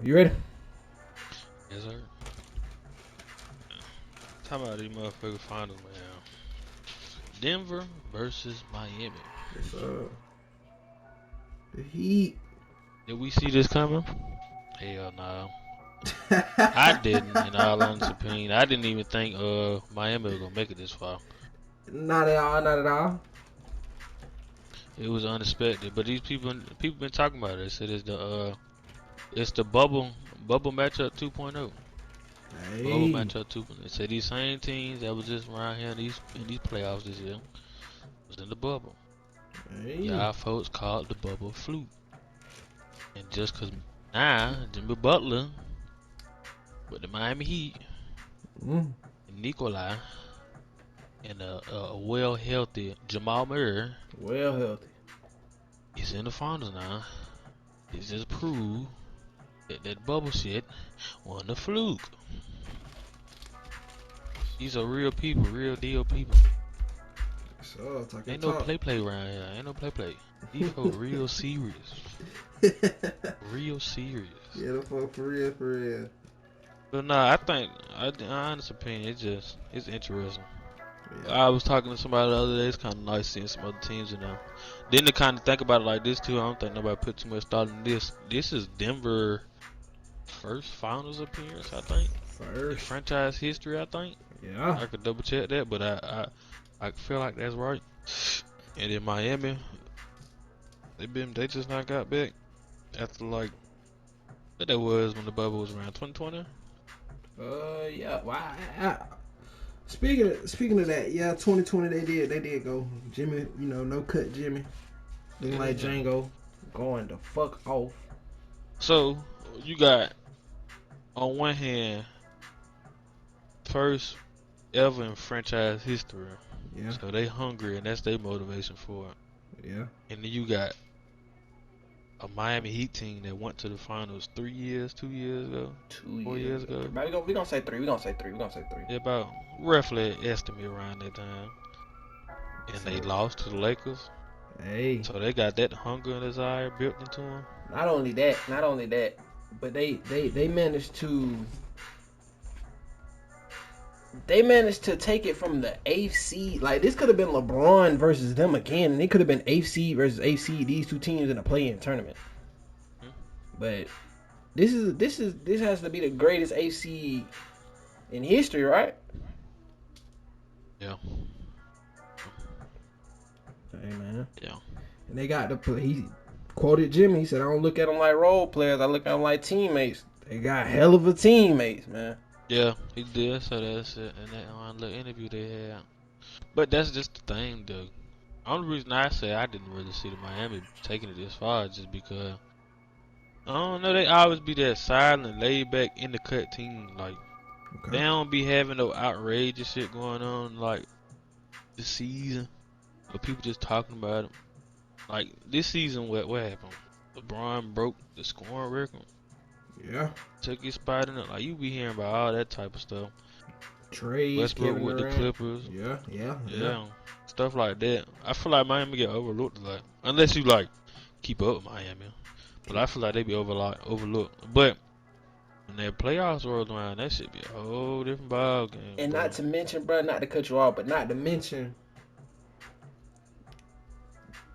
You ready? Yes, sir. Talk about these motherfucking finals, man. Denver versus Miami. Yes, sir. The Heat. Did we see this coming? Hell no. I didn't, in all honest opinion. I didn't even think Miami was gonna make it this far. Not at all. Not at all. It was unexpected. But these people been talking about it. They said it's the bubble matchup 2.0. Bubble Hey. matchup 2.0. They said these same teams that was just around here in these playoffs this year was in the bubble. Hey. Y'all folks called the bubble fluke. And just cause now Jimmy Butler with the Miami Heat Mm. and Nikolai and a well healthy Jamal Murray Well healthy. is in the finals now. It just proved that bubble shit wasn't a fluke. These are real people, real deal people. So talking Ain't no talk. play around here. Ain't no play. These folks real serious. Real serious. Yeah, the fuck for real, for real. But nah, I think, in honest opinion, it's interesting. Yeah. I was talking to somebody the other day. It's kind of nice seeing some other teams in there. Then to kind of think about it like this too. I don't think nobody put too much thought in this. This is Denver first finals appearance, I think, in First. franchise history. I think Yeah. I could double check that, but I feel like that's right. And in Miami, they just not got back after like what that was when the bubble was around 2020. Yeah. Speaking of that, yeah, 2020 they did go. Jimmy, no cut Jimmy. Looking like Yeah. Django going the fuck off. So you got on one hand first ever in franchise history. Yeah. So they hungry and that's their motivation for it. Yeah. And then you got a Miami Heat team that went to the finals 2 years ago, 4 years ago. We gonna say three. Yeah, about roughly estimate around that time. And they lost to the Lakers. Hey. So they got that hunger and desire built into them. Not only that, but they managed to take it from the eighth seed. Like this could have been LeBron versus them again, and it could have been eighth seed versus eighth seed. These two teams in a play-in tournament. Hmm? But this has to be the greatest eighth seed in history, right? Yeah. Hey man. Yeah. And they got he quoted Jimmy. He said, "I don't look at them like role players. I look at them like teammates. They got hell of a teammates, man." Yeah, he did. So that's it. And that little interview they had. But that's just the thing, though. Only reason I say I didn't really see the Miami taking it this far is just because I don't know. They always be that silent, laid back, in the cut team. Like they don't be having no outrageous shit going on like this season, or people just talking about it. Like this season, what happened? LeBron broke the scoring record. Yeah. Took his spot in it. Like you be hearing about all that type of stuff. Trades, Westbrook Kevin with the Durant. Clippers. Yeah. Stuff like that. I feel like Miami get overlooked a lot, unless you like keep up with Miami. But I feel like they be overlooked. But when their playoffs roll around, that should be a whole different ball game. And bro. not to mention, bro, not to cut you off, but not to mention,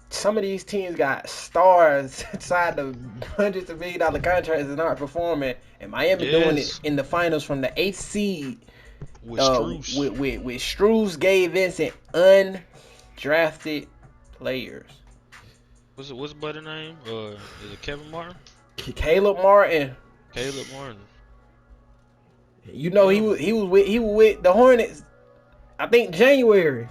some of these teams got stars inside the hundreds of $1 million contracts and aren't performing. And Miami doing it in the finals from the eighth seed with Strus. with Strus, Gabe Vincent, undrafted players. What's buddy name? Is it Kevin Martin? Caleb Martin. Caleb Martin. You know he was with the Hornets. I think February.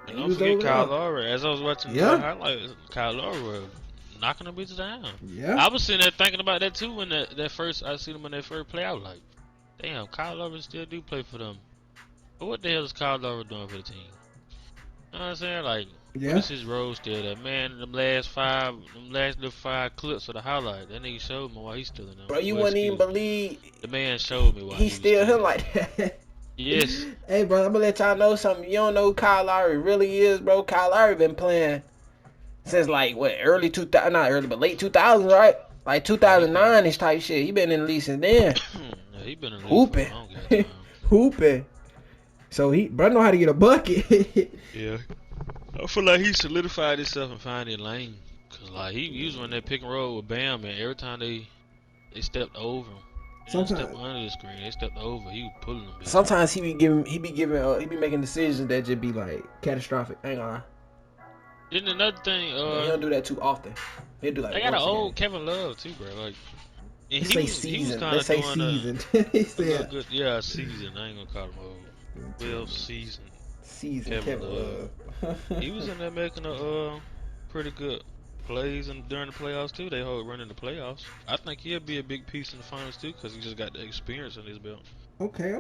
And don't forget Kyle Lowry. As I was watching the highlights, Kyle Lowry was knocking the bitches down. Yeah. I was sitting there thinking about that too when that first I seen them when they first play. I was like, damn, Kyle Lowry still do play for them. But what the hell is Kyle Lowry doing for the team? You know what I'm saying? Like, what's his role still there? Man, them last little 5 clips of the highlight, that nigga showed me why he's still in them. Bro, you wouldn't even believe. The man showed me why he's still him like that. Yes. Hey, bro, I'm gonna let y'all know something. You don't know who Kyle Lowry really is, bro. Kyle Lowry been playing since like what early 2000, not early, but late 2000s, right? Like Yeah, 2009 ish type shit. He been in the league since then. yeah, he been in the league for a Hooping, long time. hooping. So bro know how to get a bucket. Yeah, I feel like he solidified himself and found his lane. Cause like he was running that pick and roll with Bam, and every time they stepped over him, they didn't step Sometimes, under the screen, they stepped over. He was pulling them bitches. sometimes he be making decisions that just be like catastrophic. I ain't gonna lie. Then another thing, But he don't do that too often. He'll do like they got an once a old game. Kevin Love too, bro. Like, and Let's he say was season. kind Let's of say doing season. He a said good, season. I ain't gonna call him old. Well seasoned season Kevin Kevin Love. Love. He was in there making a pretty good plays and during the playoffs too. They hold running the playoffs. I think he'll be a big piece in the finals too, cause he just got the experience on his belt. Okay.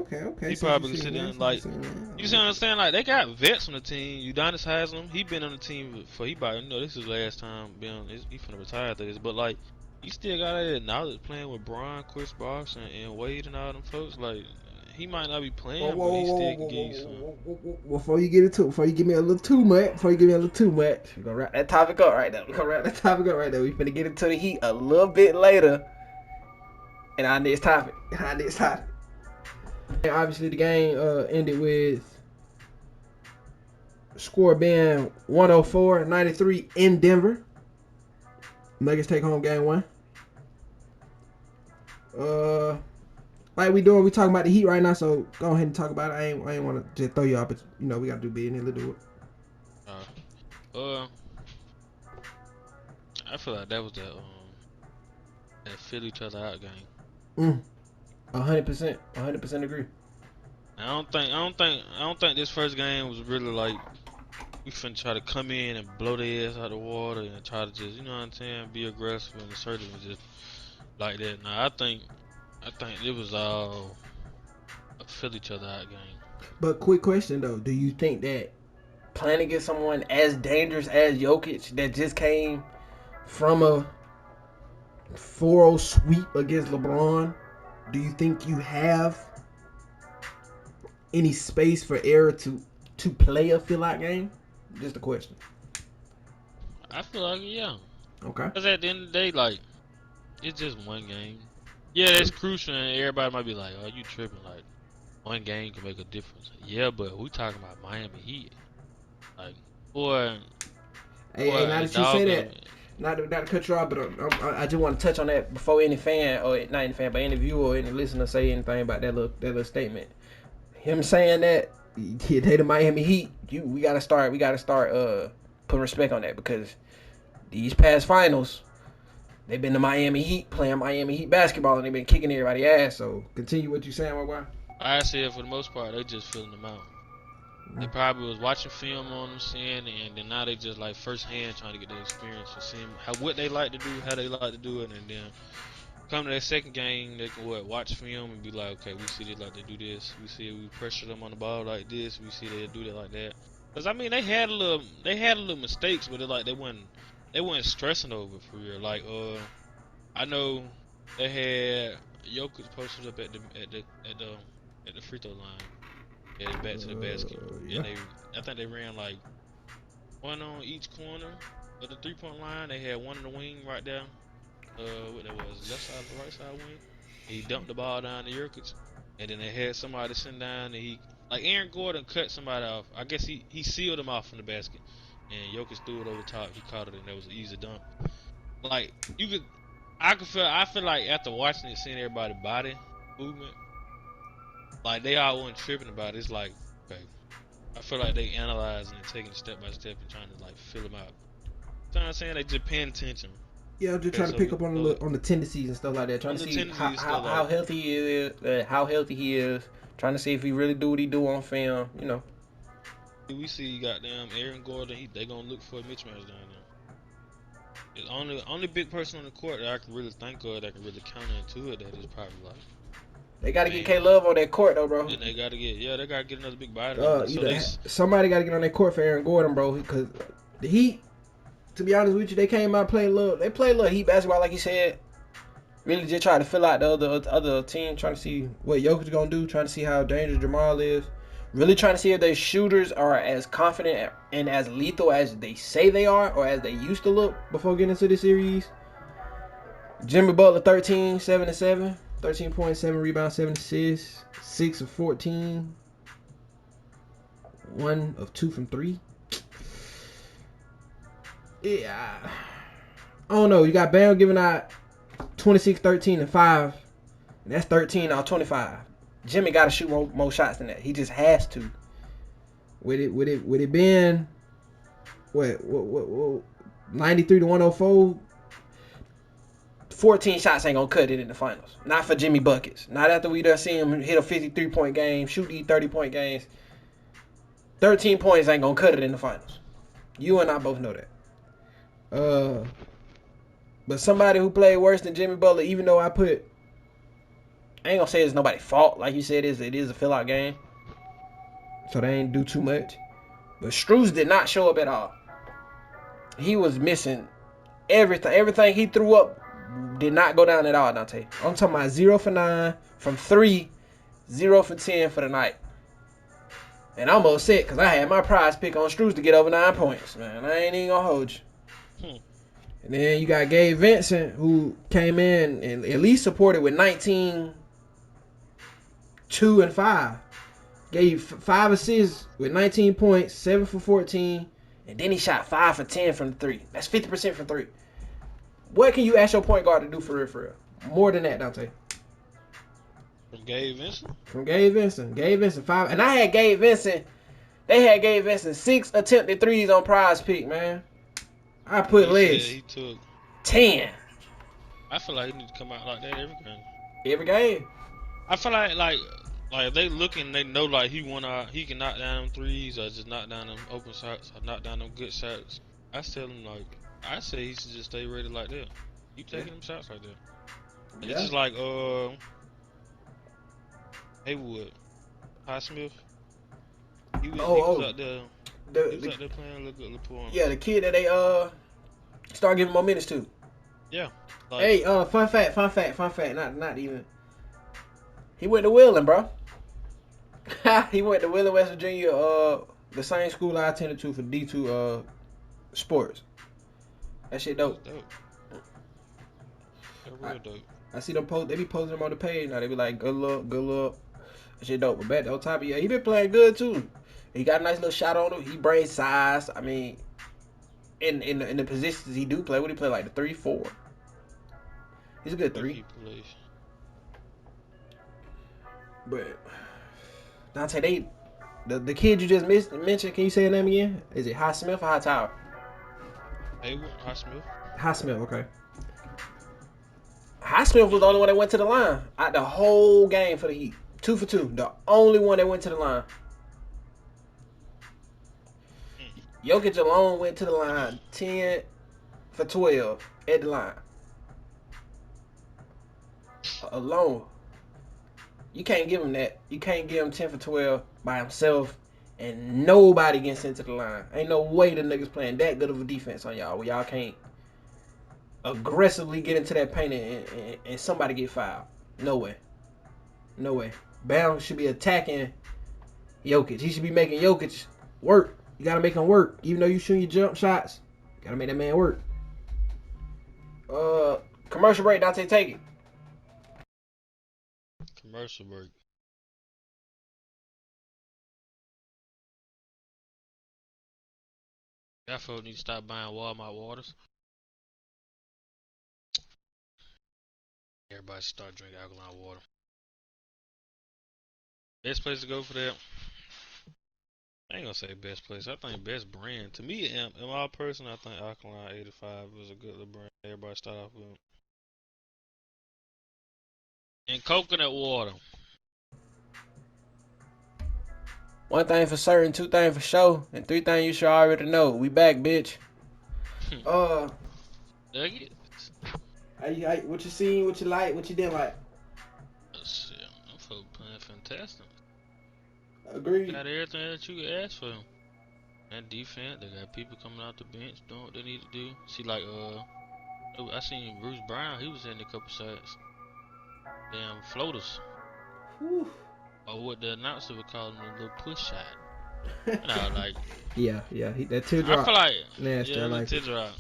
He probably sit in like, you see what I'm saying? Like they got vets on the team. Udonis Haslam, he been on the team for this is his last time being. He finna retire after this, but like he still got that knowledge playing with Bron, Chris Bosh, and Wade and all them folks. Like he might not be playing, but he still can give you some. Before you give me a little too much, we're gonna wrap that topic up right now. We finna get into the Heat a little bit later in our next topic. And obviously, the game ended with score being 104-93 in Denver. Nuggets take home game 1. Like we talking about the Heat right now, so go ahead and talk about it. I ain't want to just throw you off, but we gotta do business. Let's do it. I feel like that was that fill each other out game. 100% agree. I don't think this first game was really like we finna try to come in and blow their ass out of the water and try to just, you know what I'm saying, be aggressive and assertive and just like that. Now I think it was all a fill each other out game. But quick question though, do you think that playing against someone as dangerous as Jokic that just came from a 4-0 sweep against LeBron, do you think you have any space for error to play a fill-out game? Just a question. I feel like, yeah. Okay. Because at the end of the day, like, it's just one game. Yeah, that's crucial, and everybody might be like, oh, you tripping. Like, one game can make a difference. Yeah, but we talking about Miami Heat. Like, boy. Hey, now that you say that, not to cut you off, but I just want to touch on that before any fan, or not any fan, but any viewer or any listener say anything about that little statement. Him saying that they the Miami Heat, we gotta start putting respect on that, because these past finals, they've been the Miami Heat playing Miami Heat basketball, and they've been kicking everybody's ass. So continue what you saying, my boy. I say for the most part, they just filling them out. They probably was watching film on them, seeing, and then now they just like firsthand trying to get the experience and seeing what they like to do, how they like to do it, and then come to that second game, they can watch film and be like, okay, we see they like to do this. We see we pressure them on the ball like this. We see they do that like that. Cause I mean, they had a little mistakes, but they weren't stressing over it for real. Like I know they had Jokic posted up at the free throw line. Yeah, they back to the basket. Yeah. And I think they ran like one on each corner of the 3-point line. They had one in the wing right there. What that was, left side or right side wing. He dumped the ball down to Jokic, and then they had somebody send down, and Aaron Gordon cut somebody off. I guess he sealed him off from the basket, and Jokic threw it over top. He caught it, and that was an easy dunk. Like I feel like after watching it, seeing everybody's body movement, like they all weren't tripping about it. It's like, okay, I feel like they analyzing and taking it step by step and trying to like fill them out. You know what I'm saying? They just paying attention. Yeah, I'm just trying to pick up on the tendencies and stuff like that. Trying to see how healthy he is. Trying to see if he really do what he do on film. We see goddamn Aaron Gordon. They gonna look for a mismatch down there. It's only big person on the court that I can really think of that can really counter into it. That is probably like. They gotta get K-Love on that court though, bro. And they gotta get another big body. Somebody gotta get on that court for Aaron Gordon, bro. Because the Heat, to be honest with you, they came out playing they played a little Heat basketball, like you said. Really just trying to fill out the other team, trying to see what Jokic gonna do, trying to see how dangerous Jamal is. Really trying to see if their shooters are as confident and as lethal as they say they are, or as they used to look before getting into the series. Jimmy Butler 13, 7 and 7, 13.7 rebounds, 7 assists, 6 of 14, 1 of 2 from 3. Yeah. I don't know. You got Bam giving out 26, 13, and 5. And that's 13 out of 25. Jimmy got to shoot more shots than that. He just has to. With it being what 93 to 104, 14 shots ain't gonna cut it in the finals. Not for Jimmy buckets. Not after we done see him hit a 53-point game, shoot these 30-point games. 13 points ain't gonna cut it in the finals. You and I both know that. But somebody who played worse than Jimmy Butler, even though I ain't gonna say it's nobody's fault. Like you said, it is a fill-out game. So they ain't do too much. But Strus did not show up at all. He was missing everything. Everything he threw up did not go down at all, Dante. I'm talking about 0 for 9 from 3, 0 for 10 for the night. And I'm upset because I had my prize pick on Strus to get over 9 points. Man, I ain't even gonna hold you. And then you got Gabe Vincent, who came in and at least supported with 19, 2, and 5. Gave 5 assists with 19 points, 7 for 14, and then he shot 5 for 10 from the 3. That's 50% from 3. What can you ask your point guard to do for real? More than that, Dante. From Gabe Vincent? From Gabe Vincent. Gabe Vincent 5. And I had Gabe Vincent. They had Gabe Vincent 6 attempted threes on prize pick, man. I put less. He took 10. I feel like he need to come out like that every game. Every game. I feel like if they looking, they know like he can knock down them threes or just knock down them open shots or knock down them good shots. I tell him I say he should just stay ready like that. Keep taking them shots like that. And it's just like Haywood, Highsmith. He was out there. He was out there playing a little good for him. Yeah, the kid that they start giving more minutes to. Yeah. Like, hey, fun fact. Not even. He went to Wheeling, bro. He went to Wheeling, West Virginia. The same school I attended to for D2 sports. That shit dope. That's real dope. I see them post. They be posting them on the page now. They be like, good luck. That shit dope. But back on top of he been playing good too. He got a nice little shot on him. He brings size. I mean, in the positions he do play, what he play like the 3-4. He's a good 3. But Dante, the kid you just mentioned, can you say his name again? Is it Highsmith or Hightower? Highsmith. Highsmith, okay. Highsmith was the only one that went to the line out the whole game for the Heat. 2 for 2. The only one that went to the line. Jokic alone went to the line 10 for 12 at the line. Alone. You can't give him that. You can't give him 10 for 12 by himself and nobody gets into the line. Ain't no way the niggas playing that good of a defense on y'all where y'all can't aggressively get into that paint and somebody get fouled. No way. Bam should be attacking Jokic. He should be making Jokic work. You gotta make him work. Even though you shooting your jump shots, you gotta make that man work. Commercial break, Dante, take it. Commercial break. Y'all folks need to stop buying Walmart waters. Everybody start drinking alkaline water. Best place to go for that. I ain't gonna say best place. I think best brand. To me, in my person, I think Alkaline 85 is a good little brand. Everybody start off with. And coconut water. One thing for certain, 2 things for sure, and 3 things you should already know. We back, bitch. What you seen? What you like? What you didn't like? Shit, I'm folks playing fantastic. Agreed. Got everything that you could ask for. And defense, they got people coming out the bench doing what they need to do. See, like I seen Bruce Brown. He was in a couple shots. Damn floaters. Whew. or what the announcer would call him, a little push shot. Like yeah, that I teardrop. feel like Nasty, I the like it. teardrop.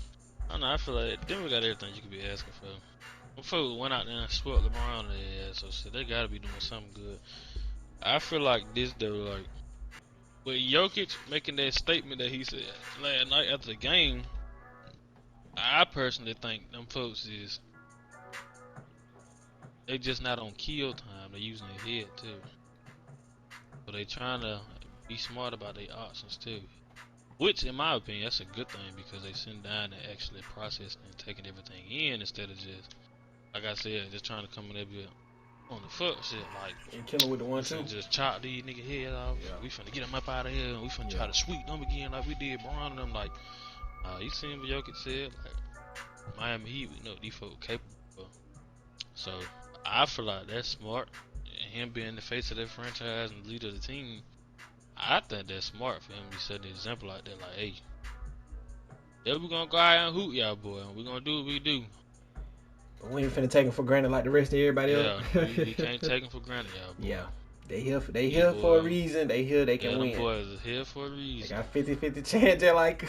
I don't know. I feel like Denver got everything you could be asking for. Them folks went out there and spoiled LeBron their ass, so shit, they gotta be doing something good. I feel like this though, like with Jokic making that statement that he said last night after the game. I personally think them folks is they just not on kill time. They using their head too, so they trying to be smart about their options too. Which, in my opinion, that's a good thing because they sit down and actually processing and taking everything in instead of just, like I said, just trying to come in there bit on the foot shit. Like, and killing with the we 1-2. finna just chop these nigga head off. Yeah. We finna get them up out of here and we finna try to sweep them again like we did Braun and them. Like, you seen what Jokic said? Like, Miami Heat, we know these folks capable of. So, I feel like that's smart. And him being the face of that franchise and the leader of the team, I think that's smart for him to be setting an example like that. Like, hey, yeah, we gonna go out and hoot y'all, boy. And we gonna do what we do. We ain't finna take them for granted like the rest of everybody else. We can't take them for granted, y'all, boy. Yeah. They here for a reason. They here, they can win. Them boys is here for a reason. They got 50-50 chance. They're like,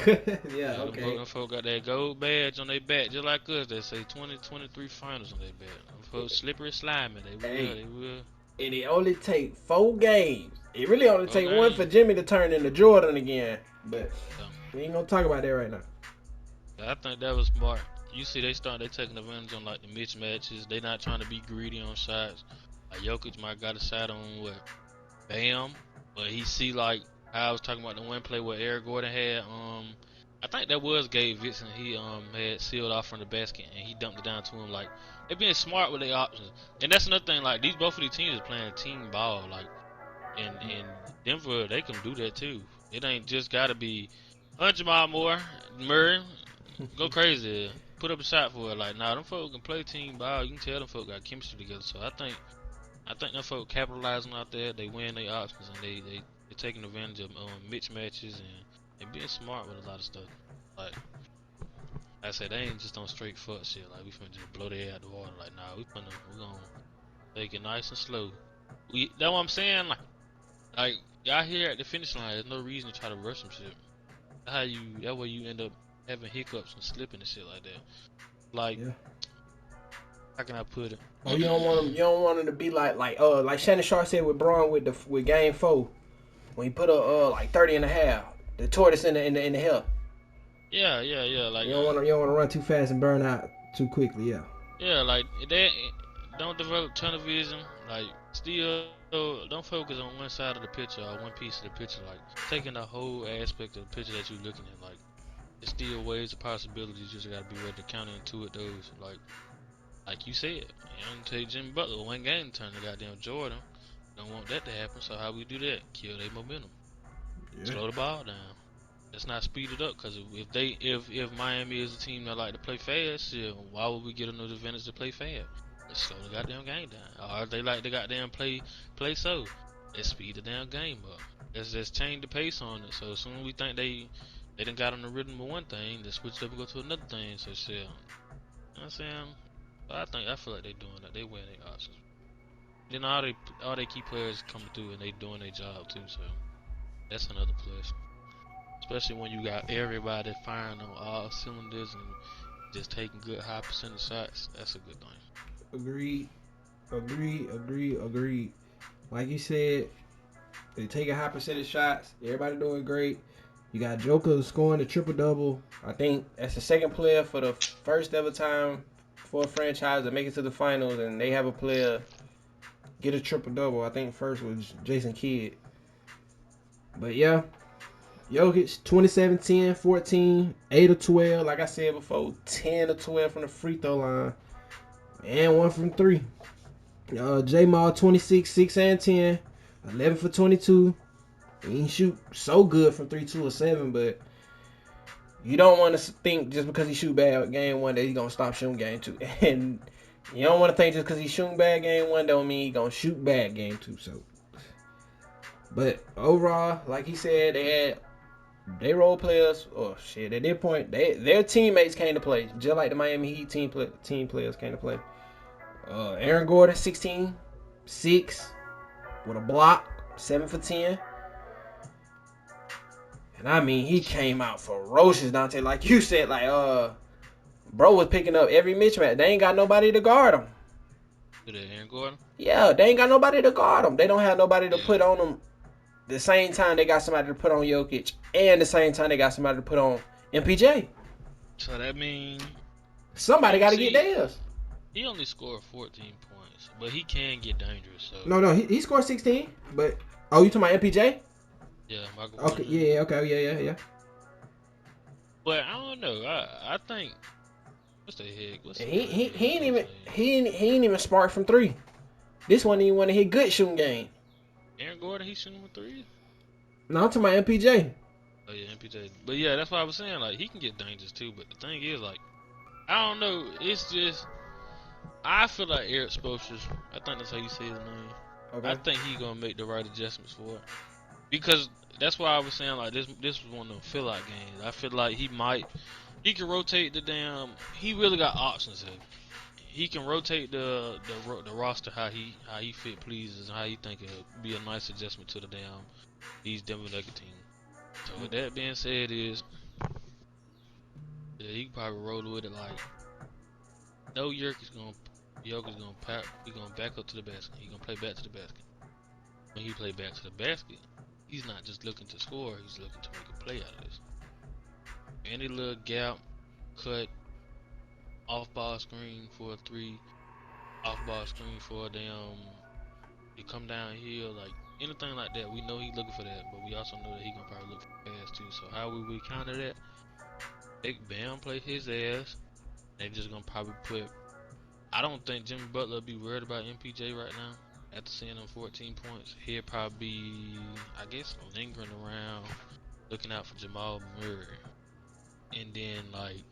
yeah, okay. Them folks got that gold badge on their back, just like us. They say 2023 finals on their back. Them folks slippery slimy. They will. And it only take 4 games. It really only take one for Jimmy to turn into Jordan again. But we ain't gonna talk about that right now. I think that was smart. You see, they taking advantage on like the mismatches. They not trying to be greedy on shots. Like Jokic might got a shot on what Bam, but he see like how I was talking about the one play where Eric Gordon had. I think that was Gabe Vincent. He had sealed off from the basket and he dumped it down to him. Like they being smart with their options, and that's another thing. Like both of these teams is playing team ball. Like in Denver, they can do that too. It ain't just gotta be Jamal Moore, Murray, go crazy, put up a shot for it. Like nah, them folks can play team ball. You can tell them folks got chemistry together. So I think them folks capitalizing out there. They win their options and they taking advantage of mismatches and being smart with a lot of stuff. Like I said, they ain't just on straight foot shit. Like we finna just blow their out the water. Like nah, we gonna take it nice and slow. That's what I'm saying. Like y'all here at the finish line, there's no reason to try to rush some shit. That way you end up having hiccups and slipping and shit like that. Like how can I put it? Oh, you don't want them to be like Shannon Sharp said with Braun with game 4 when he put up like 30 and a half, the tortoise in the hell. Yeah. Like you don't want to run too fast and burn out too quickly. Yeah, like they don't develop tunnel vision. Like still don't focus on one side of the picture or one piece of the picture. Like taking the whole aspect of the picture that you're looking at. Like there's still ways of possibilities. You just gotta be ready to counter into it. Those like you said, you don't take Jimmy Butler one game turn to goddamn Jordan. Don't want that to happen. So how we do that? Kill their momentum. Slow the ball down. Let's not speed it up, because if Miami is a team that like to play fast, why would we get another advantage to play fast? Let's slow the goddamn game down. Or if they like to goddamn play so, let's speed the damn game up. Let's just change the pace on it. So as soon as we think they done got on the rhythm of one thing, let's switch it up and go to another thing. So shit, you know what I'm saying? I feel like they doing that. They win their options. Then all they key players coming through and they doing their job too. So that's another plus. Especially when you got everybody firing on all cylinders and just taking good high percentage shots. That's a good thing. Agreed. Like you said, they taking high percentage shots. Everybody doing great. You got Joker scoring the triple-double. I think that's the second player for the first ever time for a franchise to make it to the finals, and they have a player get a triple-double. I think first was Jason Kidd. But yeah, Jokic, 27, 10, 14, 8 of 12. Like I said before, 10 of 12 from the free throw line. And 1 from 3. J-Maul, 26, 6 and 10. 11 for 22. He didn't shoot so good from 3, 2, or 7, but you don't want to think just because he shoot bad game 1 that he's going to stop shooting game 2. And you don't want to think just because he's shooting bad game 1 don't mean he's going to shoot bad game 2. So, but overall, like he said, they role players. Oh shit! At that point, their teammates came to play, just like the Miami Heat team players came to play. Aaron Gordon, 16, 6, with a block, 7 for 10. And I mean, he came out ferocious, Dante. Like you said, like bro was picking up every mismatch. They ain't got nobody to guard him. Did it Aaron Gordon? Yeah, they ain't got nobody to guard him. They don't have nobody to put on them. The same time they got somebody to put on Jokic, and the same time they got somebody to put on MPJ. So that means somebody got to get theirs. He only scored 14 points, but he can get dangerous. So. No, he scored 16. But you talking about MPJ? Yeah, Michael. Okay, yeah, okay, yeah. But I don't know. I think what's the heck? He ain't even smart from 3. This one even want to hit good shooting game. Aaron Gordon, he's shooting with 3. No, I'm talking about MPJ. Oh yeah, MPJ. But yeah, that's what I was saying. Like he can get dangerous too. But the thing is, like, I don't know. It's just I feel like Eric Spoelstra. I think that's how you say his name. Okay. I think he's gonna make the right adjustments for it because that's why I was saying like this was one of them fill-out games. I feel like he can rotate the damn. He really got options here. He can rotate the roster how he fit pleases and how he think it'll be a nice adjustment to the damn these Denver Nuggets team. So with that being said, he can probably roll with it like no Jokic gonna back up to the basket. He gonna play back to the basket. When he play back to the basket, he's not just looking to score. He's looking to make a play out of this. Any little gap, cut, off-ball screen for a 3, off-ball screen for a damn. You come downhill, like anything like that. We know he's looking for that, but we also know that he gonna probably look for pass too. So how will we counter that? Make Bam play his ass. They just gonna probably put. I don't think Jimmy Butler will be worried about MPJ right now. After seeing him 14 points, he'll probably be, I guess, lingering around, looking out for Jamal Murray. And then, like,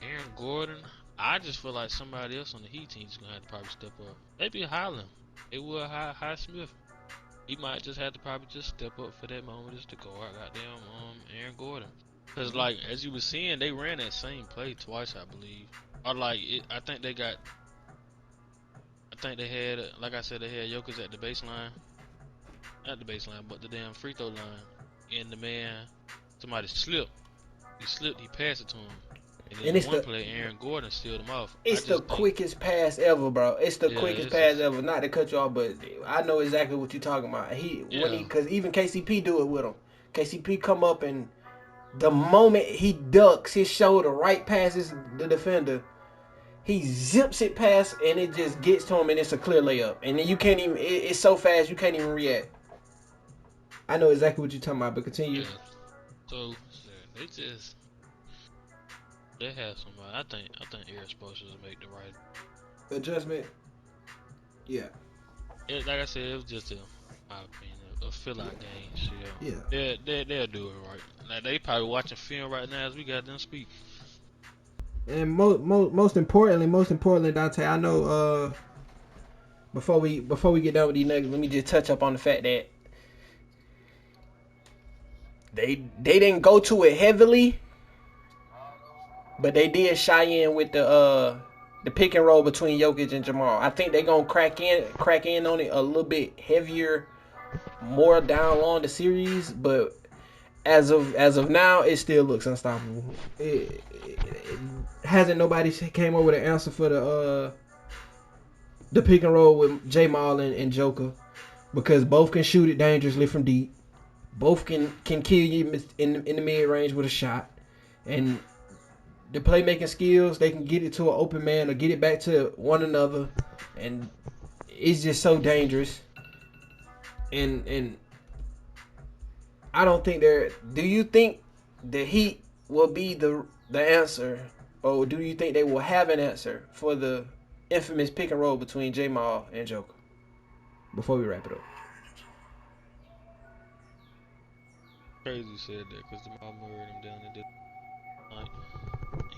Aaron Gordon, I just feel like somebody else on the Heat team is going to have to probably step up. Maybe Highland. It will Highsmith. He might just have to probably just step up for that moment just to go out goddamn Aaron Gordon. Because, like, as you were seeing, they ran that same play twice, I believe. Or, like, I think they had, like I said, they had Jokic at the baseline. Not the baseline, but the damn free throw line. And the man, somebody slipped. He slipped, he passed it to him. And then one play, Aaron Gordon sealed him off. It's the quickest pass ever, bro. It's the quickest pass ever. Not to cut you off, but I know exactly what you're talking about. Because even KCP do it with him. KCP come up and the moment he ducks his shoulder right past the defender, he zips it past and it just gets to him and it's a clear layup. And then you can't even, it's so fast you can't even react. I know exactly what you're talking about, but continue. Yeah. So, they have somebody. I think Eric Spoelstra to make the right adjustment. Yeah. Like I said, it was just my opinion, a fill-out game. So, yeah. They'll do it right. Like they probably watching film right now as we got them speak. And most importantly, Dante, I know. Before we get done with these nuggets, let me just touch up on the fact that they didn't go to it heavily, but they did shy in with the pick and roll between Jokic and Jamal. I think they're gonna crack in on it a little bit heavier, more down along the series. But as of now, it still looks unstoppable. It hasn't nobody came up with an answer for the pick and roll with Jamal and Joker, because both can shoot it dangerously from deep. Both can kill you in the mid range with a shot, and the playmaking skills, they can get it to an open man or get it back to one another, and it's just so dangerous. And I don't think they're. Do you think the Heat will be the answer, or do you think they will have an answer for the infamous pick and roll between Jamal and Joker? Before we wrap it up. Crazy you said that because Jamal Murray him down and did.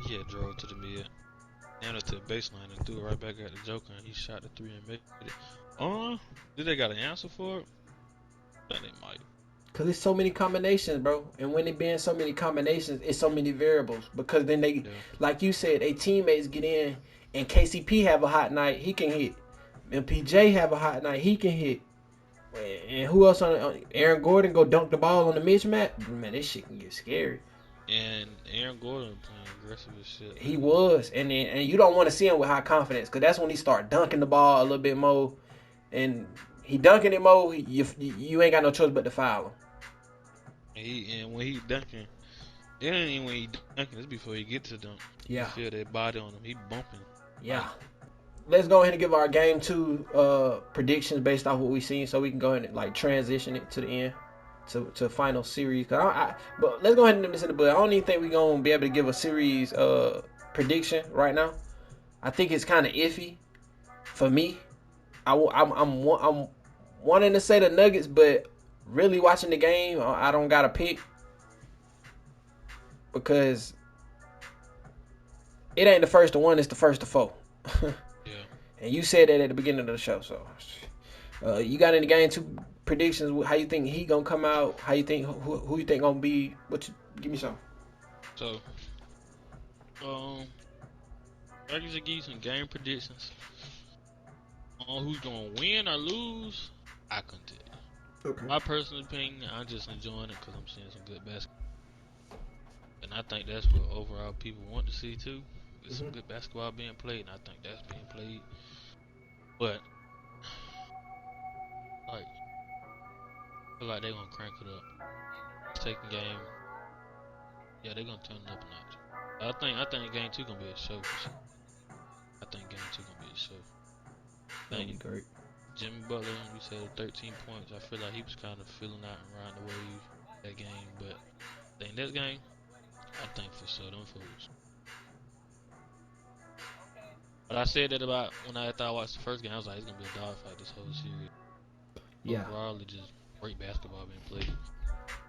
He had drove to the mid, down to the baseline and threw it right back at the Joker, and he shot the 3 and made it. Did they got an answer for it? I think they might. Cause it's so many combinations, bro. And when it being so many combinations, it's so many variables. Because then they, like you said, they teammates get in, and KCP have a hot night, he can hit. And PJ have a hot night, he can hit. And who else on Aaron Gordon go dunk the ball on the mismatch? Man, this shit can get scary. And Aaron Gordon playing aggressive as shit. He was, and you don't want to see him with high confidence, because that's when he start dunking the ball a little bit more, and he dunking it more. You ain't got no choice but to foul him. And when he dunking, it ain't even when he dunking. It's before he get to dunk. Yeah. You feel that body on him. He bumping. Yeah. Like, let's go ahead and give our game 2 predictions based off what we seen, so we can go ahead and like transition it to the end, to final series. But let's go ahead and nip this in the bud. I don't even think we're gonna be able to give a series prediction right now. I think it's kind of iffy for me. I'm wanting to say the Nuggets, but really watching the game, I don't got to pick, because it ain't the first to one, it's the first to four. Yeah. And you said that at the beginning of the show, so you got any game 2 predictions? How you think he gonna come out? How you think who you think gonna be? Give me some. So, I can just give you some game predictions on who's gonna win or lose. I couldn't tell you. Okay. My personal opinion, I'm just enjoying it because I'm seeing some good basketball, and I think that's what overall people want to see too. There's some good basketball being played, and I think that's being played. But like, I feel like they're gonna crank it up. Second game, yeah, they're gonna turn it up a notch. I think game 2 gonna be a show for sure. I think game 2 gonna be a show. That'd be great. Jimmy Butler, we said 13 points. I feel like he was kind of feeling out and riding the wave that game, but I think this game, I think for sure them fools. But I said that about when I thought I watched the first game. I was like, it's gonna be a dogfight this whole series. Yeah. Overall, it's just great basketball being played.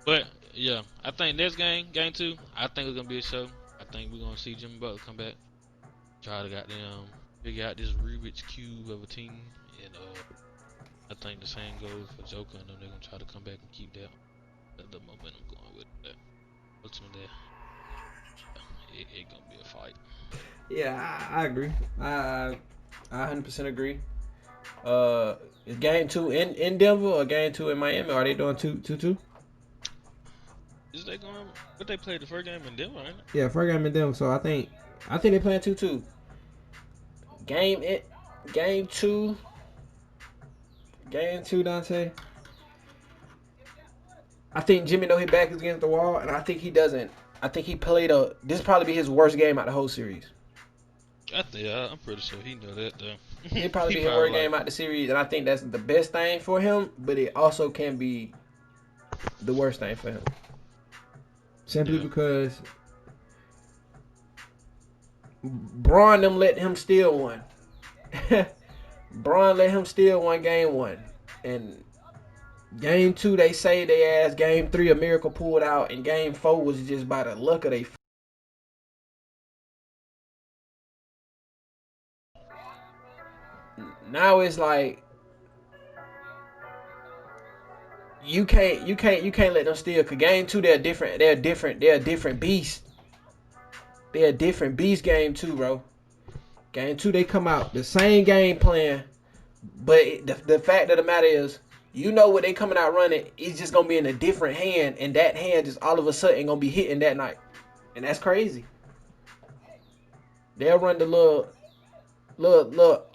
But yeah, I think this game 2, I think it's gonna be a show. I think we're gonna see Jimmy Butler come back, try to goddamn figure out this Rubik's cube of a team, and I think the same goes for Joker, and then they're gonna try to come back and keep that the momentum going with that. Ultimately, it gonna be a fight. Yeah, I agree. I 100% agree. Is game 2 in Denver or game 2 in Miami? Are they doing 2-2? Is they going? But they played the first game in Denver, ain't it? Yeah, first game in Denver. So I think they playing 2-2. Game 2. Game 2, Dante. I think Jimmy know his back is against the wall, and I think he doesn't. I think he played this probably be his worst game out the whole series. I'm pretty sure he know that though. It probably be his worst game out the series, and I think that's the best thing for him, but it also can be the worst thing for him. Simply because Braun them let him steal one. Braun let him steal one game 1, and game 2 they say they asked. Game 3 a miracle pulled out, and game 4 was just by the luck of they. Now it's like you can't let them steal. Cause game 2 they're different. They're a different beast. They're a different beast. Game 2, bro. Game 2 they come out the same game plan, but the fact of the matter is, you know what they coming out running, it's just gonna be in a different hand, and that hand just all of a sudden gonna be hitting that night, and that's crazy. They'll run the little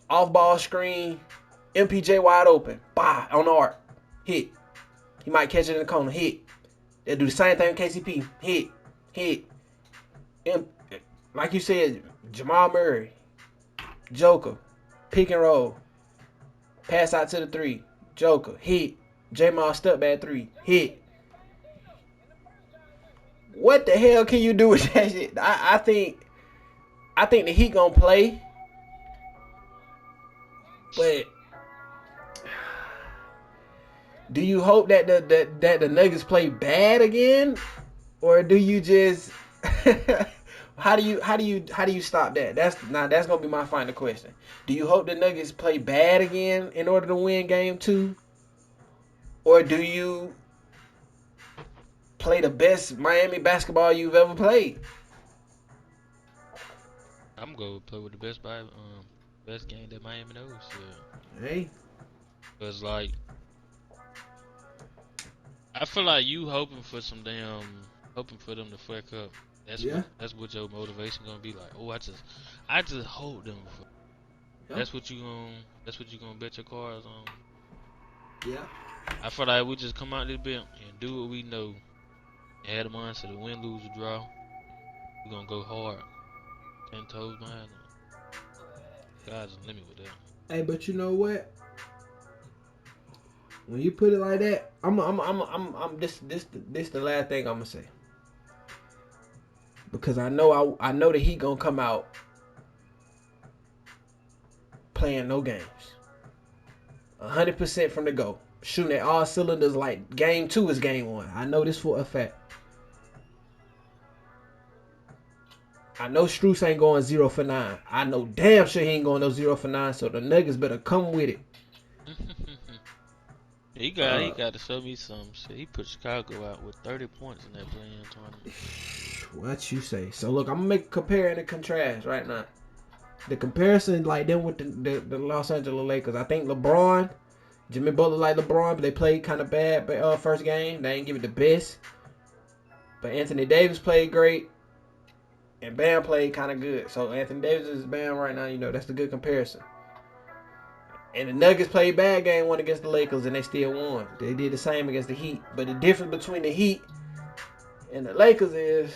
off ball screen, MPJ wide open, bah, on the arc, hit. He might catch it in the corner, hit. They'll do the same thing with KCP, hit. Like you said, Jamal Murray, Joker, pick and roll, pass out to the 3, Joker, hit. J-Mal step back 3, hit. What the hell can you do with that shit? I think the Heat gonna play, but do you hope that the Nuggets play bad again, or do you just how do you stop that? That's gonna be my final question. Do you hope the Nuggets play bad again in order to win game 2, or do you play the best Miami basketball you've ever played? I'm gonna play with the best game that Miami knows. Hey, Cause like I feel like you hoping for hoping for them to fuck up. That's what your motivation gonna be like. Oh, I just hope them. Yep. That's what you gonna bet your cards on. Yeah. I feel like we just come out this bit and do what we know. And have the mindset of win, lose, or draw. We gonna go hard. 10 toes behind them. God's the limit with that. Hey, but you know what? When you put it like that, this the last thing I'm gonna say. Because I know that he gonna come out playing no games. 100% from the go. Shooting at all cylinders like game 2 is game 1. I know this for a fact. I know Strus ain't going 0 for 9. I know damn sure he ain't going no 0 for 9, so the Nuggets better come with it. He got to show me some shit. He put Chicago out with 30 points in that play-in tournament. What you say? So look, I'm gonna make a compare and a contrast right now. The comparison like them with the Los Angeles Lakers. I think LeBron, Jimmy Butler like LeBron, but they played kind of bad. But first game they ain't give it the best. But Anthony Davis played great, and Bam played kind of good. So Anthony Davis is Bam right now. You know that's the good comparison. And the Nuggets played bad game 1 against the Lakers, and they still won. They did the same against the Heat. But the difference between the Heat and the Lakers is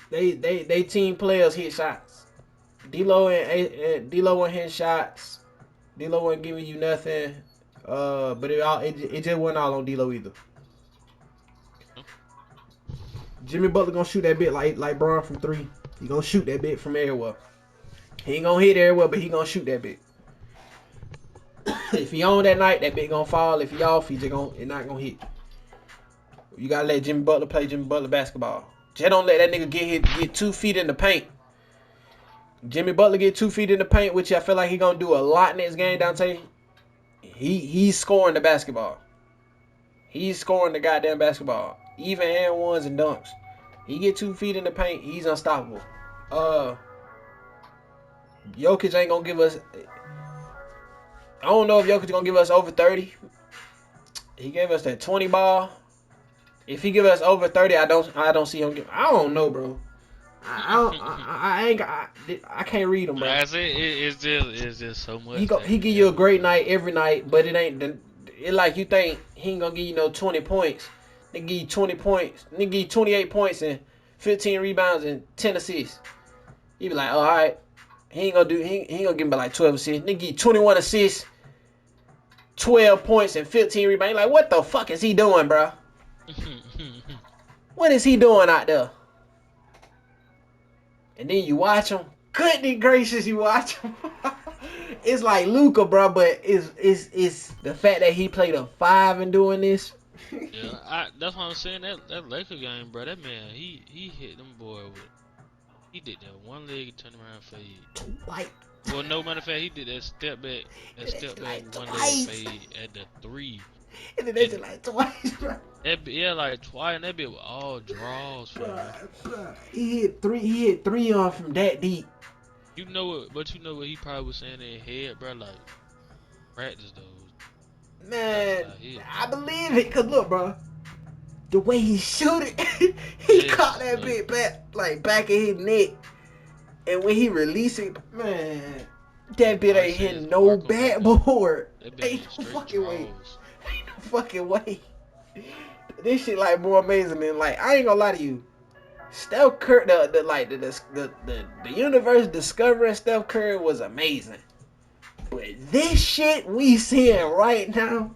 they team players hit shots. D'Lo and D'Lo wasn't hitting shots. D'Lo wasn't giving you nothing. But it just wasn't all on D'Lo either. Jimmy Butler gonna shoot that bit like Bron from 3. He gonna shoot that bit from everywhere. He ain't gonna hit everywhere, but he gonna shoot that bit. If he on that night, that bit gonna fall. If he off, it not gonna hit. You gotta let Jimmy Butler play Jimmy Butler basketball. Just don't let that nigga get 2 feet in the paint. Jimmy Butler get 2 feet in the paint, which I feel like he gonna do a lot next game, Dante. He's scoring the basketball. He's scoring the goddamn basketball. Even and ones and dunks. He get 2 feet in the paint, he's unstoppable. Jokic ain't gonna give us. I don't know if Jokic gonna give us over 30. He gave us that 20 ball. If he give us over 30, I don't see him. I don't know, bro. I can't read him, bro. It's just so much. He give you a great night every night, but it ain't it like you think he ain't gonna give you no 20 points. They give you 20 points. They give you 28 points and 15 rebounds and 10 assists. You be like, oh, all right. He ain't gonna give me like 12 assists. They give you 21 assists, 12 points and 15 rebounds. You're like, what the fuck is he doing, bro? What is he doing out there? And then you watch him. Goodness gracious, you watch him. It's like Luka, bro, but it's the fact that he played a 5 and doing this. Yeah, that's what I'm saying. That Laker game, bro. That man, he hit them boy with. He did that one leg turn around fade. Like. Well, no matter of fact, he did that step back like one leg fade at the 3. And then they did like twice, bro. Like twice, and that bit was all draws for him. He hit 3 on from that deep. You know what he probably was saying in his head, bro, like, practice those. Man, I believe it, cause look, bro, the way he shoot it, he caught that bit back in his neck, and when he released it, man, that bit ain't hitting no backboard. Ain't no fucking way. Ain't no fucking way. This shit like more amazing than like I ain't gonna lie to you. Steph Curry, the universe discovering Steph Curry was amazing. But this shit we seeing right now,